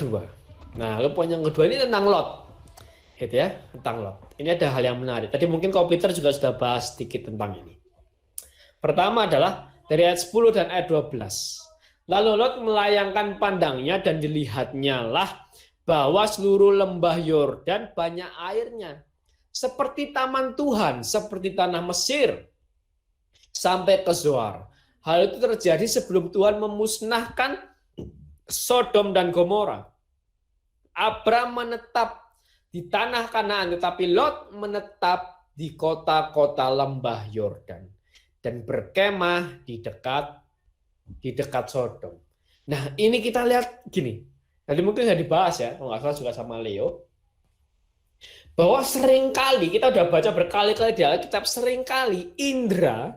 kedua. Nah, lalu poin yang kedua ini tentang Lot. Gitu ya, tentang Lot. Ini ada hal yang menarik. Tadi mungkin Peter juga sudah bahas sedikit tentang ini. Pertama adalah dari ayat 10 dan ayat 12. Lalu Lot melayangkan pandangnya dan dilihatnya lah bahwa seluruh lembah Yordan banyak airnya. Seperti taman Tuhan, seperti tanah Mesir, sampai ke Zoar. Hal itu terjadi sebelum Tuhan memusnahkan Sodom dan Gomora. Abram menetap di tanah Kanaan, tetapi Lot menetap di kota-kota lembah Yordan dan berkemah di dekat Sodom. Nah, ini kita lihat gini. Tadi mungkin sudah dibahas ya, kalau nggak salah juga sama Leo, bahwa seringkali kita udah baca berkali-kali di Alkitab, seringkali indera,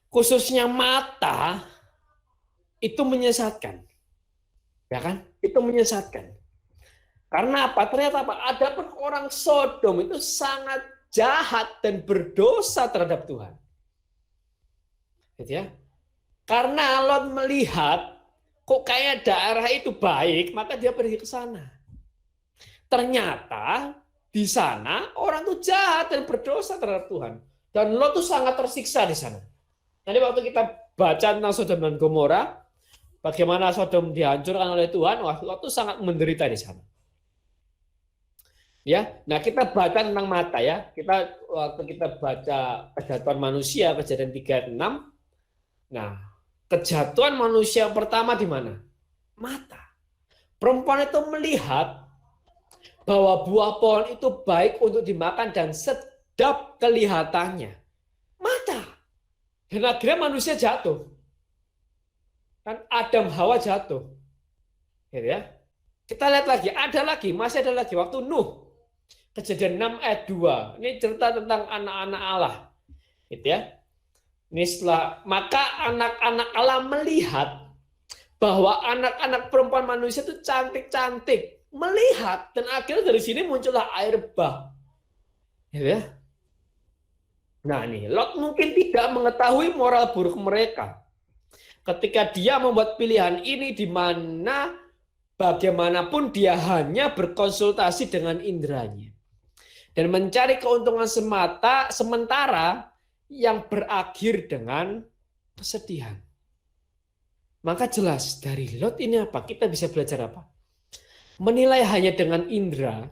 khususnya mata, itu menyesatkan, ya kan? Itu menyesatkan. Karena apa? Ternyata apa? Adapun orang Sodom itu sangat jahat dan berdosa terhadap Tuhan. Gitu ya. Karena Lot melihat kok kayak daerah itu baik, maka dia pergi ke sana. Ternyata di sana orang itu jahat dan berdosa terhadap Tuhan. Dan Lot itu sangat tersiksa di sana. Nanti waktu kita baca tentang Sodom dan Gomora, bagaimana Sodom dihancurkan oleh Tuhan, Lot itu sangat menderita di sana. Ya, nah kita baca tentang mata ya. Waktu kita baca kejatuhan manusia, Kejadian 3 ayat 6. Nah, kejatuhan manusia yang pertama di mana? Mata. Perempuan itu melihat bahwa buah pohon itu baik untuk dimakan dan sedap kelihatannya. Mata. Dan akhirnya manusia jatuh. Kan Adam Hawa jatuh. Gitu ya. Kita lihat lagi, masih ada lagi waktu Nuh. Kejadian 6 ayat 2. Ini cerita tentang anak-anak Allah. Gitu ya. Ini maka anak-anak Allah melihat bahwa anak-anak perempuan manusia itu cantik-cantik. Melihat. Dan akhirnya dari sini muncullah air bah. Gitu ya. Nah nih, Lot mungkin tidak mengetahui moral buruk mereka. Ketika dia membuat pilihan ini di mana bagaimanapun dia hanya berkonsultasi dengan inderanya. Dan mencari keuntungan sementara yang berakhir dengan kesedihan. Maka jelas dari Lot ini apa? Kita bisa belajar apa? Menilai hanya dengan indera,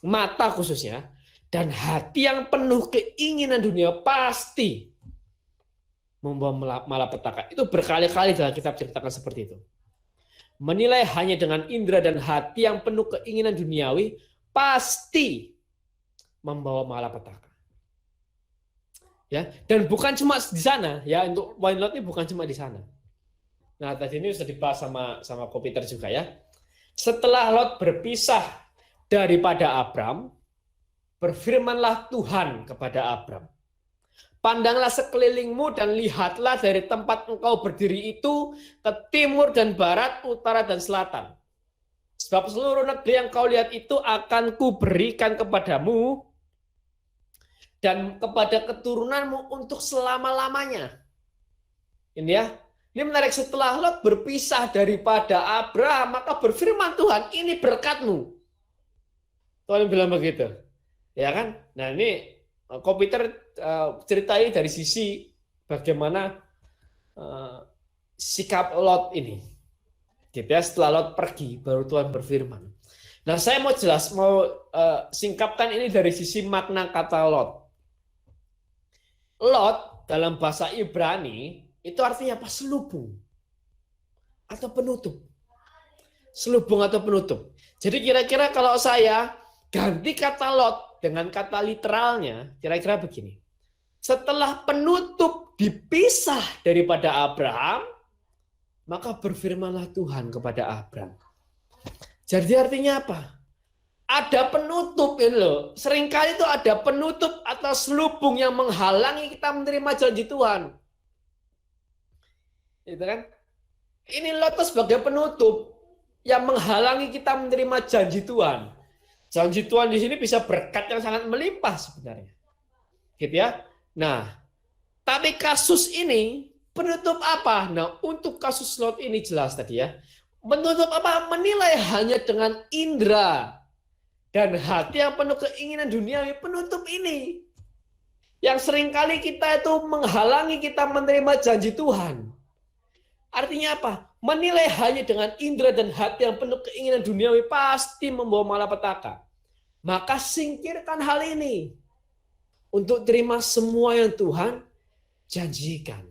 mata khususnya, dan hati yang penuh keinginan dunia pasti membawa malapetaka. Itu berkali-kali dalam kitab ceritakan seperti itu. Menilai hanya dengan indera dan hati yang penuh keinginan duniawi pasti membawa malapetaka. Ya, dan bukan cuma di sana, ya, untuk poin Lot ini bukan cuma di sana. Nah, tadi ini sudah dibahas sama Peter juga ya. Setelah Lot berpisah daripada Abram, berfirmanlah Tuhan kepada Abram. Pandanglah sekelilingmu dan lihatlah dari tempat engkau berdiri itu ke timur dan barat, utara dan selatan. Sebab seluruh negeri yang kau lihat itu akan kuberikan kepadamu dan kepada keturunanmu untuk selama-lamanya. Ini ya. Ini menarik, setelah Lot berpisah daripada Abraham, maka berfirman Tuhan, ini berkatmu. Tuhan bilang begitu. Ya kan? Nah ini Peter ceritai dari sisi bagaimana sikap Lot ini. Gitu ya, setelah Lot pergi, baru Tuhan berfirman. Nah saya mau singkapkan ini dari sisi makna kata Lot. Lot dalam bahasa Ibrani itu artinya apa? Selubung atau penutup. Selubung atau penutup. Jadi kira-kira kalau saya ganti kata Lot dengan kata literalnya, kira-kira begini. Setelah penutup dipisah daripada Abraham, maka berfirmanlah Tuhan kepada Abraham. Jadi artinya apa? Ada penutup ini loh. Seringkali itu ada penutup atau selubung yang menghalangi kita menerima janji Tuhan. Itu kan? Ini Lot sebagai penutup yang menghalangi kita menerima janji Tuhan. Janji Tuhan di sini bisa berkat yang sangat melimpah sebenarnya. Gitu ya. Nah, tapi kasus ini penutup apa? Nah, untuk kasus Lot ini jelas tadi ya. Menutup apa? Menilai hanya dengan indera dan hati yang penuh keinginan duniawi. Penutup ini yang seringkali kita itu menghalangi kita menerima janji Tuhan. Artinya apa? Menilai hanya dengan indera dan hati yang penuh keinginan duniawi pasti membawa malapetaka. Maka singkirkan hal ini untuk terima semua yang Tuhan janjikan.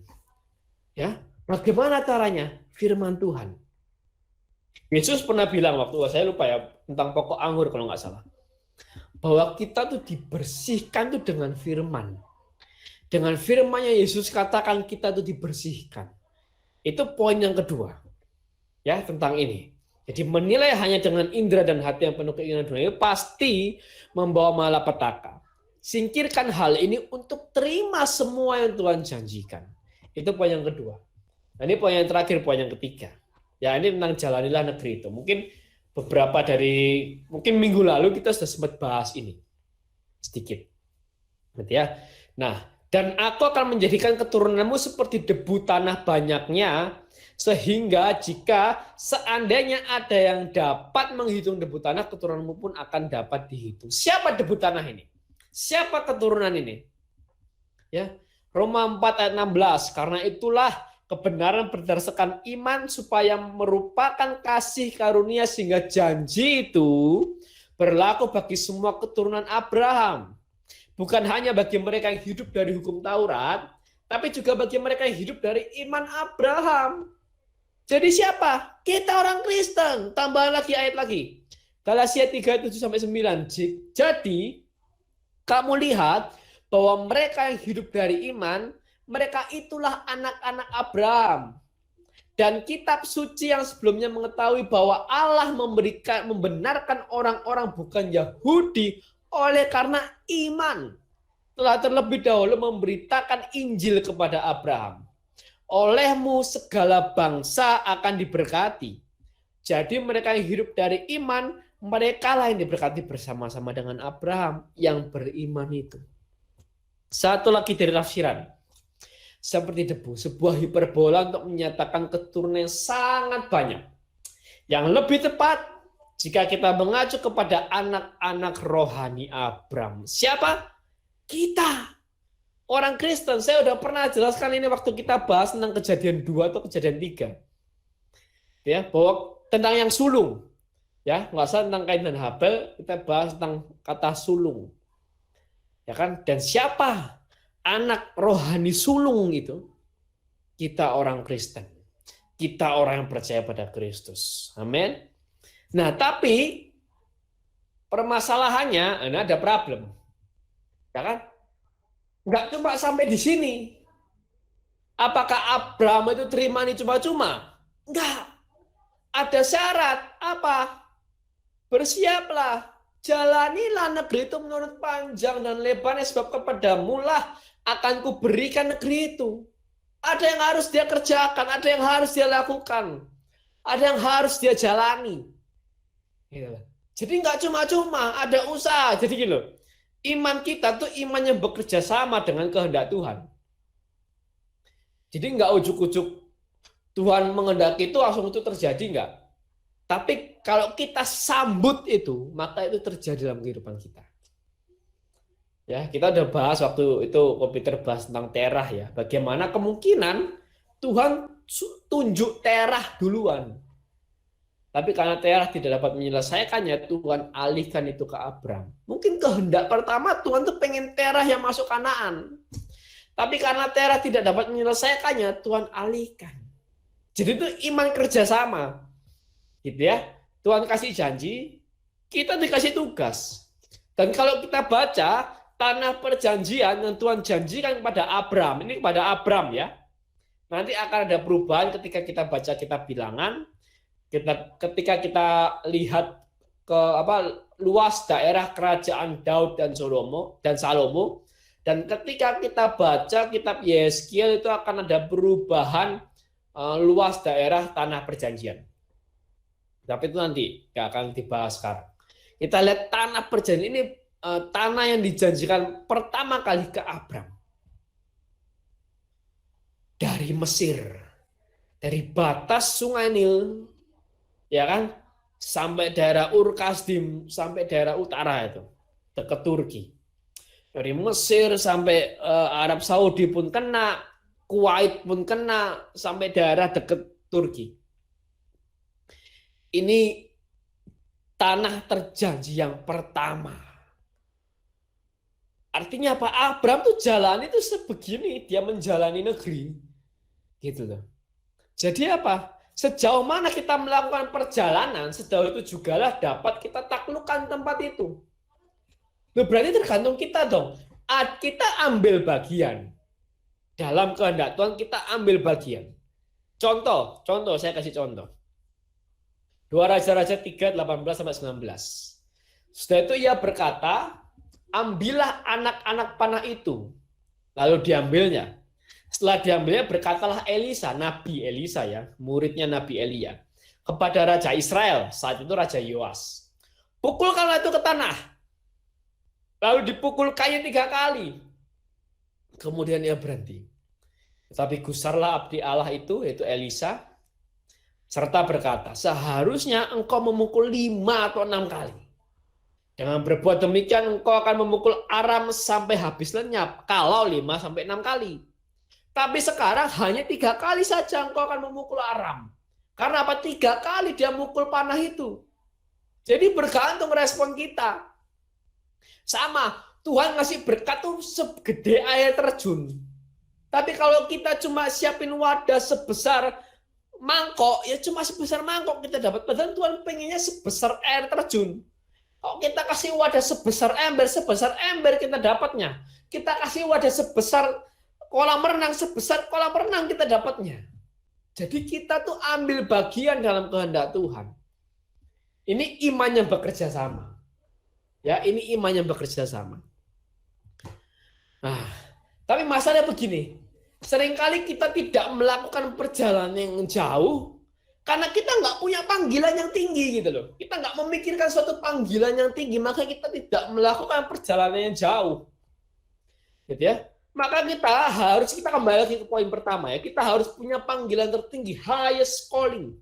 Ya, bagaimana caranya? Firman Tuhan. Yesus pernah bilang waktu saya lupa ya tentang pokok anggur kalau nggak salah, bahwa kita tuh dibersihkan tuh dengan firman. Dengan firman-Nya Yesus katakan kita tuh dibersihkan. Itu poin yang kedua. Ya, tentang ini. Jadi menilai hanya dengan indera dan hati yang penuh keinginan dunia pasti membawa malapetaka. Singkirkan hal ini untuk terima semua yang Tuhan janjikan. Itu poin yang kedua. Nah, ini poin yang terakhir, poin yang ketiga. Ya, ini tentang jalanilah negeri itu. Mungkin beberapa mungkin minggu lalu kita sudah sempat bahas ini sedikit. Gitu ya. Nah, dan aku akan menjadikan keturunanmu seperti debu tanah banyaknya, sehingga jika seandainya ada yang dapat menghitung debu tanah, keturunanmu pun akan dapat dihitung. Siapa debu tanah ini? Siapa keturunan ini? Ya, Roma 4 ayat 16. Karena itulah kebenaran berdasarkan iman supaya merupakan kasih karunia sehingga janji itu berlaku bagi semua keturunan Abraham. Bukan hanya bagi mereka yang hidup dari hukum Taurat, tapi juga bagi mereka yang hidup dari iman Abraham. Jadi siapa? Kita orang Kristen. Tambah lagi ayat lagi. Galatia 3:7-9. Jadi kamu lihat bahwa mereka yang hidup dari iman, mereka itulah anak-anak Abraham. Dan kitab suci yang sebelumnya mengetahui bahwa Allah membenarkan orang-orang bukan Yahudi oleh karena iman telah terlebih dahulu memberitakan Injil kepada Abraham. Olehmu segala bangsa akan diberkati. Jadi mereka yang hidup dari iman, mereka lah yang diberkati bersama-sama dengan Abraham yang beriman itu. Satu lagi dari tafsiran. Seperti debu, sebuah hiperbola untuk menyatakan keturunan yang sangat banyak. Yang lebih tepat, jika kita mengacu kepada anak-anak rohani Abraham. Siapa? Kita. Orang Kristen. Saya udah pernah jelaskan ini waktu kita bahas tentang kejadian 2 atau kejadian 3. Ya, bahwa tentang yang sulung. Ya, nggak usah tentang Kain dan Habel, kita bahas tentang kata sulung. Ya kan? Dan siapa anak rohani sulung itu? Kita orang Kristen. Kita orang yang percaya pada Kristus. Amin. Nah, tapi permasalahannya, ini ada problem. Ya kan? Enggak cuma sampai di sini. Apakah Abraham itu terima ini cuma-cuma? Enggak. Ada syarat. Apa? Bersiaplah. Jalanilah negeri itu menurut panjang dan lebarnya, sebab kepadamu lah akan kuberikan negeri itu. Ada yang harus dia kerjakan, ada yang harus dia lakukan, ada yang harus dia jalani. Jadi nggak cuma-cuma, ada usaha. Jadi gini loh, iman kita tuh iman yang bekerja sama dengan kehendak Tuhan. Jadi nggak ujuk-ujuk Tuhan menghendaki itu langsung itu terjadi, nggak. Tapi kalau kita sambut itu, maka itu terjadi dalam kehidupan kita. Ya, kita udah bahas waktu itu komputer bahas tentang Terah ya. Bagaimana kemungkinan Tuhan tunjuk Terah duluan. Tapi karena Terah tidak dapat menyelesaikannya, Tuhan alihkan itu ke Abram. Mungkin kehendak pertama Tuhan tuh pengen Terah yang masuk Kanaan. Tapi karena Terah tidak dapat menyelesaikannya, Tuhan alihkan. Jadi itu iman kerjasama. Gitu ya. Tuhan kasih janji, kita dikasih tugas. Dan kalau kita baca tanah perjanjian yang Tuhan janjikan kepada Abram, ini kepada Abram ya. Nanti akan ada perubahan ketika kita baca kitab Bilangan. Ketika kita lihat ke luas daerah kerajaan Daud dan Salomo, dan ketika kita baca kitab Yeskiel itu akan ada perubahan luas daerah tanah perjanjian. Tapi itu nanti nggak akan dibahas sekarang. Kita lihat tanah perjanjian ini, tanah yang dijanjikan pertama kali ke Abram dari Mesir, dari batas Sungai Nil ya kan? Sampai daerah Ur-Kasdim, sampai daerah utara itu, dekat Turki. Dari Mesir sampai Arab Saudi pun kena, Kuwait pun kena, sampai daerah dekat Turki. Ini tanah terjanji yang pertama. Artinya apa? Abraham tuh jalan itu sebegini, dia menjalani negeri. Gitu loh. Jadi apa? Sejauh mana kita melakukan perjalanan, sejauh itu jugalah dapat kita taklukkan tempat itu. Loh, berarti tergantung kita dong. Kita ambil bagian. Dalam kehendak Tuhan kita ambil bagian. Contoh saya kasih contoh. 2 Raja-Raja 3, 18-19. Setelah itu ia berkata, ambillah anak-anak panah itu. Lalu diambilnya. Setelah diambilnya berkatalah Elisa, Nabi Elisa ya, muridnya Nabi Elia, kepada Raja Israel, saat itu Raja Yoas. Pukulkanlah itu ke tanah. Lalu dipukul kayu 3 kali. Kemudian ia berhenti. Tetapi gusarlah abdi Allah itu, yaitu Elisa, serta berkata, seharusnya engkau memukul 5 atau 6 kali. Dengan berbuat demikian engkau akan memukul Aram sampai habis lenyap, kalau 5 sampai 6 kali. Tapi sekarang hanya 3 kali saja engkau akan memukul Aram. Karena apa? 3 kali dia mukul panah itu. Jadi bergantung respon kita. Sama, Tuhan ngasih berkat tuh segede air terjun. Tapi kalau kita cuma siapin wadah sebesar mangkok, ya cuma sebesar mangkok kita dapat. Padahal Tuhan pengennya sebesar air terjun. Kalau kita kasih wadah sebesar ember kita dapatnya. Kita kasih wadah sebesar kolam renang, sebesar kolam renang kita dapatnya. Jadi kita tuh ambil bagian dalam kehendak Tuhan. Ini iman yang bekerja sama. Ya, ini iman yang bekerja sama. Nah, tapi masalahnya begini. Seringkali kita tidak melakukan perjalanan yang jauh karena kita nggak punya panggilan yang tinggi gitu loh. Kita nggak memikirkan suatu panggilan yang tinggi, maka kita tidak melakukan perjalanan yang jauh. Gitu ya. Maka kita kembali lagi ke poin pertama ya. Kita harus punya panggilan tertinggi, highest calling.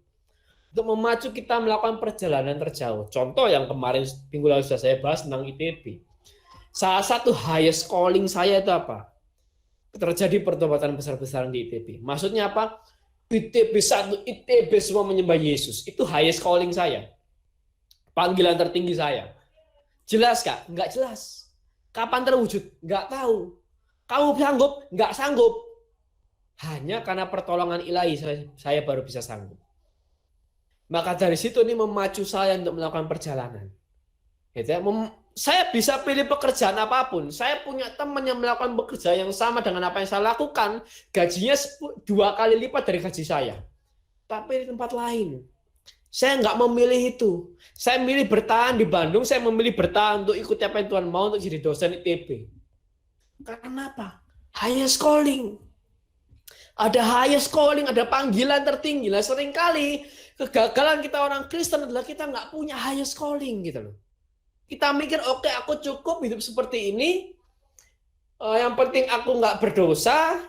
Untuk memacu kita melakukan perjalanan terjauh. Contoh yang kemarin minggu lalu sudah saya bahas tentang ITB. Salah satu highest calling saya itu apa? Terjadi pertobatan besar-besaran di ITB. Maksudnya apa? ITB 1, ITB semua menyembah Yesus. Itu highest calling saya. Panggilan tertinggi saya. Jelas Kak? Enggak jelas. Kapan terwujud? Enggak tahu. Kamu sanggup? Enggak sanggup. Hanya karena pertolongan ilahi saya baru bisa sanggup. Maka dari situ ini memacu saya untuk melakukan perjalanan. Gitu ya. Saya bisa pilih pekerjaan apapun. Saya punya teman yang melakukan pekerjaan yang sama dengan apa yang saya lakukan. Gajinya 2 kali lipat dari gaji saya. Tapi di tempat lain. Saya nggak memilih itu. Saya memilih bertahan di Bandung. Saya memilih bertahan untuk ikut apa yang Tuhan mau untuk jadi dosen ITB. Karena apa? Highest calling. Ada highest calling, ada panggilan tertinggi. Nah, seringkali kegagalan kita orang Kristen adalah kita nggak punya highest calling gitu loh. Kita mikir, oke, aku cukup hidup seperti ini. Yang penting aku nggak berdosa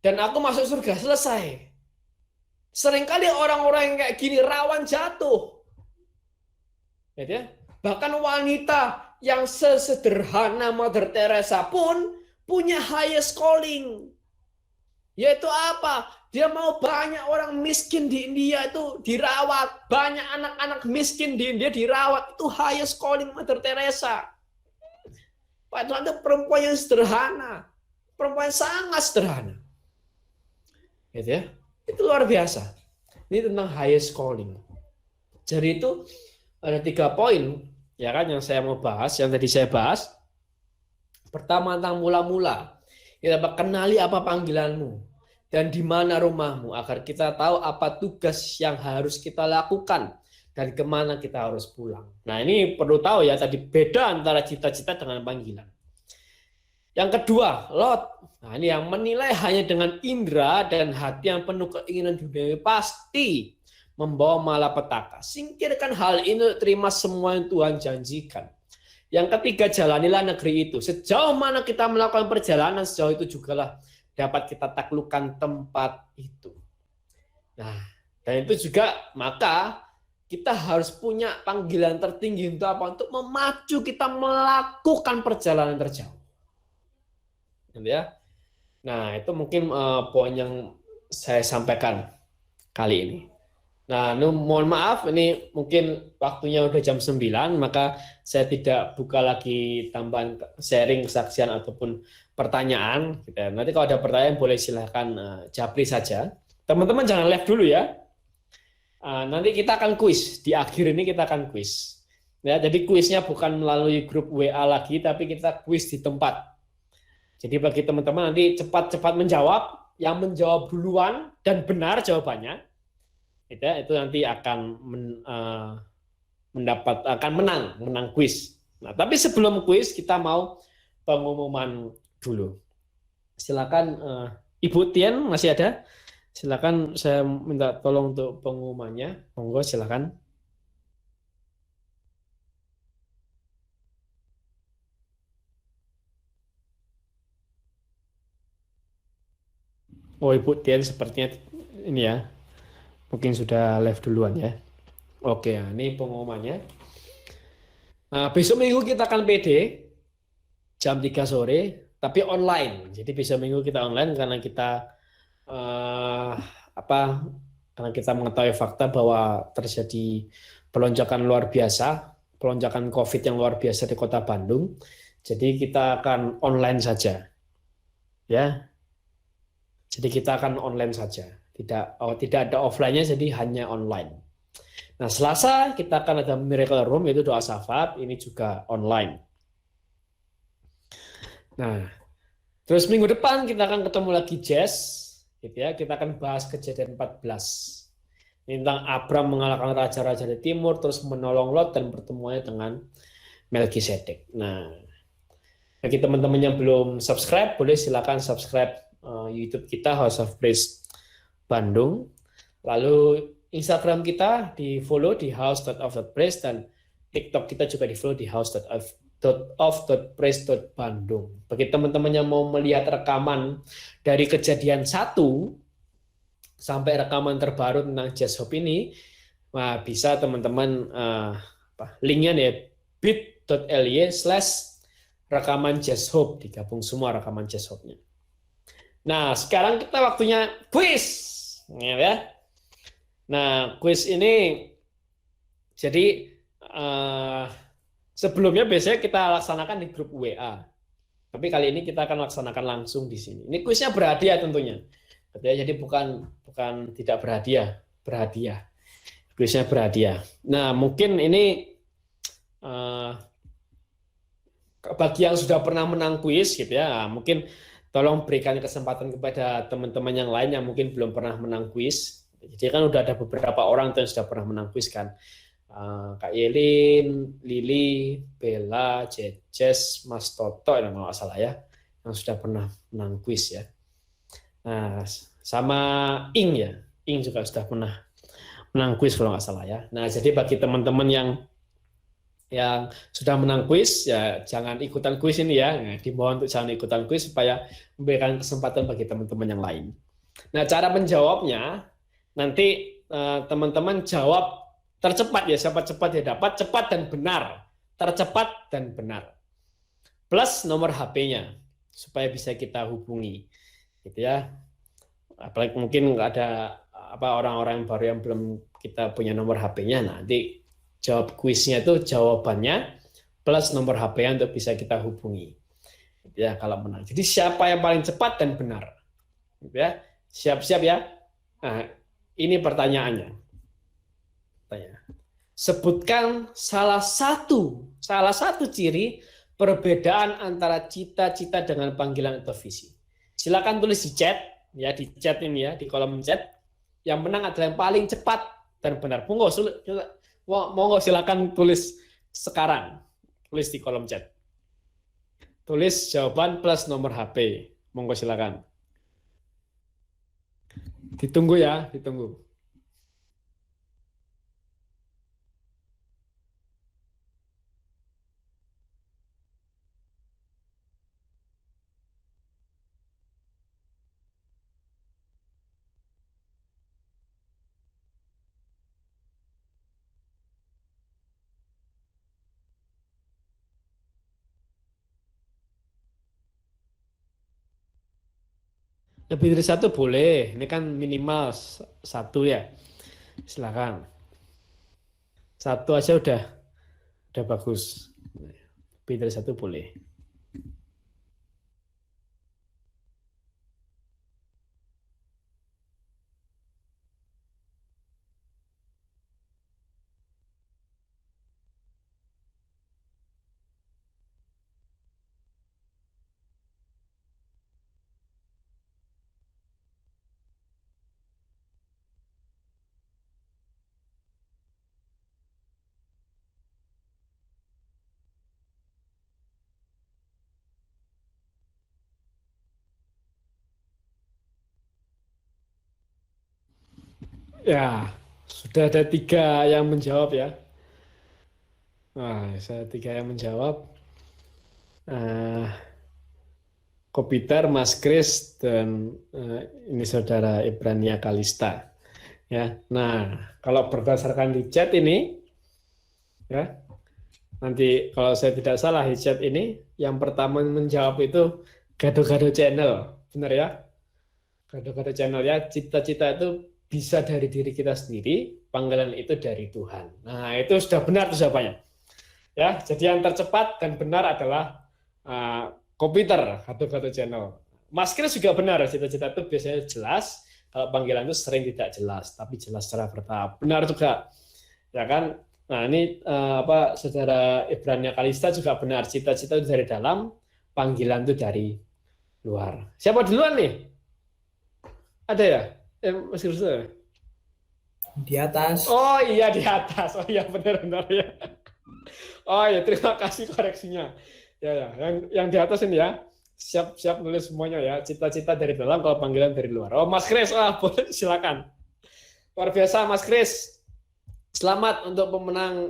dan aku masuk surga, selesai. Seringkali orang-orang yang kayak gini rawan jatuh. Ya, bahkan wanita yang sesederhana Mother Teresa pun punya highest calling. Yaitu apa? Dia mau banyak orang miskin di India itu dirawat. Banyak anak-anak miskin di India dirawat. Itu highest calling Mother Teresa. Padahal itu perempuan yang sederhana. Perempuan yang sangat sederhana. Gitu ya. Itu luar biasa. Ini tentang highest calling. Jadi itu ada 3 poin ya kan yang saya mau bahas, yang tadi saya bahas. Pertama tentang mula-mula. Kita kenali apa panggilanmu. Dan di mana rumahmu, agar kita tahu apa tugas yang harus kita lakukan dan kemana kita harus pulang. Nah ini perlu tahu ya, tadi beda antara cita-cita dengan panggilan. Yang kedua, Lot. Nah ini yang menilai hanya dengan indera dan hati yang penuh keinginan duniawi pasti membawa malapetaka. Singkirkan hal ini, terima semua yang Tuhan janjikan. Yang ketiga, jalanilah negeri itu. Sejauh mana kita melakukan perjalanan, sejauh itu jugalah dapat kita taklukkan tempat itu. Nah, dan itu juga maka kita harus punya panggilan tertinggi untuk apa? Untuk memacu kita melakukan perjalanan terjauh. Gitu ya. Nah, itu mungkin poin yang saya sampaikan kali ini. Nah, mohon maaf, ini mungkin waktunya udah jam 9, maka saya tidak buka lagi tambahan sharing kesaksian ataupun pertanyaan. Gitu. Nanti kalau ada pertanyaan boleh silahkan japri saja. Teman-teman jangan live dulu ya. Nanti kita akan kuis. Di akhir ini kita akan kuis. Ya, jadi kuisnya bukan melalui grup WA lagi, tapi kita kuis di tempat. Jadi bagi teman-teman nanti cepat-cepat menjawab, yang menjawab duluan dan benar jawabannya, itu nanti akan akan menang kuis. Nah, tapi sebelum kuis kita mau pengumuman dulu. Silakan Ibu Tien masih ada? Silakan saya minta tolong untuk pengumumannya. Monggo silakan. Oh, Ibu Tien sepertinya ini ya. Mungkin sudah live duluan ya. Oke, ini pengumumannya. Nah, besok minggu kita akan PD jam 3 sore, tapi online. Jadi besok minggu kita online karena kita eh, apa? Karena kita mengetahui fakta bahwa terjadi pelonjakan luar biasa, pelonjakan COVID yang luar biasa di Kota Bandung. Jadi kita akan online saja, ya. Jadi kita akan online saja, tidak ada offline-nya, jadi hanya online. Nah, Selasa kita akan ada Miracle Room, yaitu doa syafaat, ini juga online. Nah, terus minggu depan kita akan ketemu lagi Jazz, gitu ya. Kita akan bahas kejadian 14. Tentang Abram mengalahkan raja-raja di timur, terus menolong Lot dan pertemuannya dengan Melkisedek. Nah, bagi teman-teman yang belum subscribe, boleh silakan subscribe YouTube kita House of Praise Bandung. Lalu Instagram kita di follow di house.of.praise dan TikTok kita juga di follow di house.of.praise.bandung. Bagi teman-teman yang mau melihat rekaman dari kejadian 1 sampai rekaman terbaru tentang Jazz Hope ini, nah, bisa teman-teman linknya nih bit.ly/rekaman Jazz Hope, digabung semua rekaman Jazz Hope-nya. Nah, sekarang kita waktunya kuis, ya. Nah, kuis ini jadi sebelumnya biasanya kita laksanakan di grup WA. Tapi kali ini kita akan laksanakan langsung di sini. Ini kuisnya berhadiah tentunya. Jadi bukan tidak berhadiah, berhadiah. Kuisnya berhadiah. Nah, mungkin ini bagi yang sudah pernah menang kuis gitu ya, mungkin tolong berikan kesempatan kepada teman-teman yang lain yang mungkin belum pernah menang kuis. Jadi kan udah ada beberapa orang yang sudah pernah menang kuis kan. Kak Yelin, Lili, Bella, Jejes, Mas Toto, kalau nggak salah ya, yang sudah pernah menang kuis ya. Nah, sama Ing ya, Ing juga sudah pernah menang kuis kalau nggak salah ya. Nah, jadi bagi teman-teman yang sudah menang kuis ya jangan ikutan kuis ini ya. Nah, dimohon untuk jangan ikutan kuis supaya memberikan kesempatan bagi teman-teman yang lain. Nah, cara menjawabnya nanti teman-teman jawab tercepat ya, siapa cepat ya dapat, cepat dan benar. Tercepat dan benar. Plus nomor HP-nya supaya bisa kita hubungi. Gitu ya. Apalagi mungkin ada orang-orang baru yang belum kita punya nomor HP-nya, nanti jawab kuisnya itu jawabannya plus nomor HP-nya untuk bisa kita hubungi. Ya, kalau menang. Jadi siapa yang paling cepat dan benar? Ya, siap-siap ya. Nah, ini pertanyaannya. Sebutkan salah satu ciri perbedaan antara cita-cita dengan panggilan atau visi. Silakan tulis di chat ya, di chat ini ya, di kolom chat. Yang menang adalah yang paling cepat dan benar. Monggo silakan tulis sekarang. Tulis di kolom chat. Tulis jawaban plus nomor HP. Monggo silakan. Ditunggu ya, ditunggu. Lebih dari satu boleh. Ini kan minimal satu ya. Silakan. Satu aja udah bagus. Lebih dari satu boleh. Ya, sudah ada tiga yang menjawab ya. Nah, saya tiga yang menjawab. Eh, Kopiter, Mas Kris, dan ini saudara Ibrania Kalista. Ya, nah kalau berdasarkan di chat ini, ya nanti kalau saya tidak salah di chat ini, yang pertama menjawab itu Gado-Gado Channel, benar ya? Gado-Gado Channel ya, cita-cita itu bisa dari diri kita sendiri, panggilan itu dari Tuhan. Nah itu sudah benar tuh jawabannya. Ya, jadi yang tercepat dan benar adalah Kopiter, Gado-Gado Channel. Mas Kris juga benar, cita-cita itu biasanya jelas, kalau panggilan itu sering tidak jelas, tapi jelas secara bertahap. Benar juga, ya kan? Nah ini saudara Ibrania Kalista juga benar, cita-cita itu dari dalam, panggilan itu dari luar. Siapa duluan nih? Ada ya? Mas Kris ya? Di atas. Oh iya di atas. Oh iya benar-benar ya. Oh ya terima kasih koreksinya. Ya, yang di atas ini ya. Siap nulis semuanya ya. Cita-cita dari dalam, kalau panggilan dari luar. Oh Mas Kris, boleh silakan. Luar biasa Mas Kris. Selamat untuk pemenang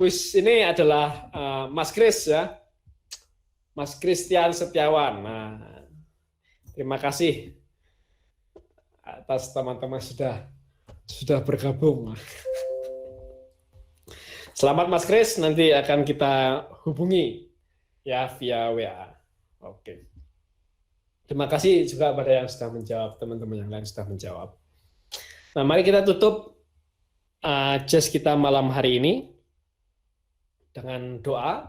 kuis ini adalah Mas Kris ya. Mas Christian Setiawan. Nah, terima kasih atas teman-teman sudah bergabung. Selamat Mas Kris, nanti akan kita hubungi ya via WA. Oke. Terima kasih juga pada yang sudah menjawab, teman-teman yang lain sudah menjawab. Nah, mari kita tutup jazz kita malam hari ini dengan doa.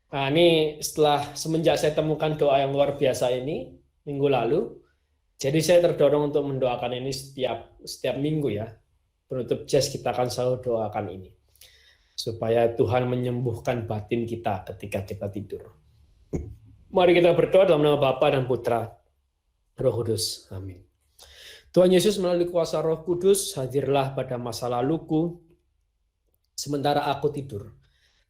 Nah, ini semenjak saya temukan doa yang luar biasa ini minggu lalu, jadi saya terdorong untuk mendoakan ini setiap minggu ya. Penutup jazz kita akan selalu doakan ini, supaya Tuhan menyembuhkan batin kita ketika kita tidur. Mari kita berdoa dalam nama Bapa dan Putra, Roh Kudus. Amin. Tuhan Yesus, melalui kuasa Roh Kudus, hadirlah pada masa laluku sementara aku tidur.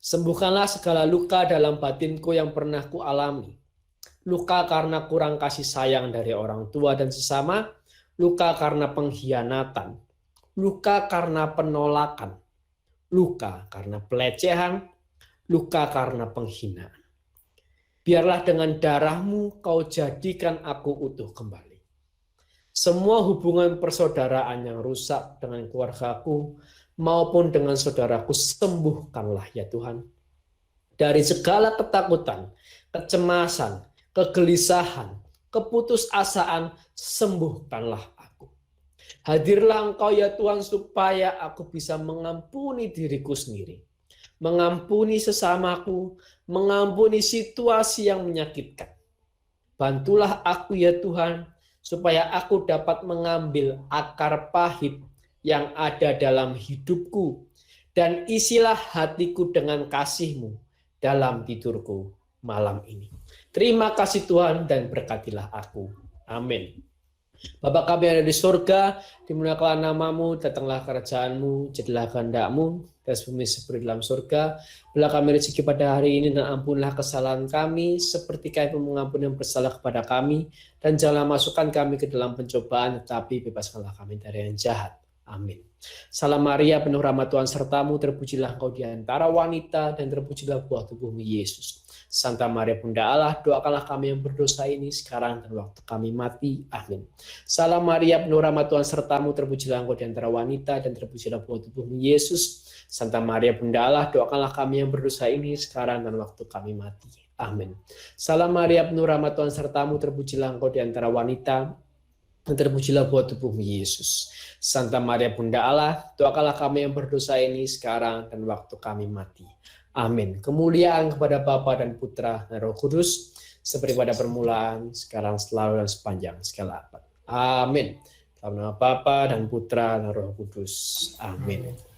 Sembuhkanlah segala luka dalam batinku yang pernah kualami. Luka karena kurang kasih sayang dari orang tua dan sesama, luka karena pengkhianatan, luka karena penolakan, luka karena pelecehan, luka karena penghinaan. Biarlah dengan darah-Mu Kau jadikan aku utuh kembali. Semua hubungan persaudaraan yang rusak dengan keluargaku maupun dengan saudaraku, sembuhkanlah ya Tuhan. Dari segala ketakutan, kecemasan, kegelisahan, keputusasaan, sembuhkanlah aku. Hadirlah Engkau ya Tuhan, supaya aku bisa mengampuni diriku sendiri, mengampuni sesamaku, mengampuni situasi yang menyakitkan. Bantulah aku ya Tuhan, supaya aku dapat mengambil akar pahit yang ada dalam hidupku, dan isilah hatiku dengan kasih-Mu dalam tidurku malam ini. Terima kasih Tuhan, dan berkatilah aku. Amin. Bapa kami yang ada di surga, dimuliakanlah nama-Mu, datanglah kerajaan-Mu, jadilah kehendak-Mu, dan bumi seperti dalam surga. Berilah kami rezeki pada hari ini, dan ampunilah kesalahan kami, seperti kami mengampuni yang bersalah kepada kami, dan janganlah masukkan kami ke dalam pencobaan, tetapi bebaskanlah kami dari yang jahat. Amin. Salam Maria, penuh rahmat Tuhan sertamu, terpujilah engkau di antara wanita, dan terpujilah buah tubuhmu Yesus. Santa Maria Bunda Allah, doakanlah kami yang berdosa ini sekarang dan waktu kami mati. Amin. Salam Maria, penuh rahmat Tuhan sertamu, terpujilah engkau di antara wanita, dan terpujilah buah tubuhmu Yesus. Santa Maria Bunda Allah, doakanlah kami yang berdosa ini sekarang dan waktu kami mati. Amin. Salam Maria, penuh rahmat Tuhan sertamu, terpujilah engkau di antara wanita, dan terpujilah buah tubuhmu Yesus. Santa Maria Bunda Allah, doakanlah kami yang berdosa ini sekarang dan waktu kami mati. Amin. Kemuliaan kepada Bapa dan Putra dan Roh Kudus, seperti pada permulaan, sekarang, selalu, dan sepanjang segala abad. Amin. Dalam nama Bapa dan Putra dan Roh Kudus. Amin.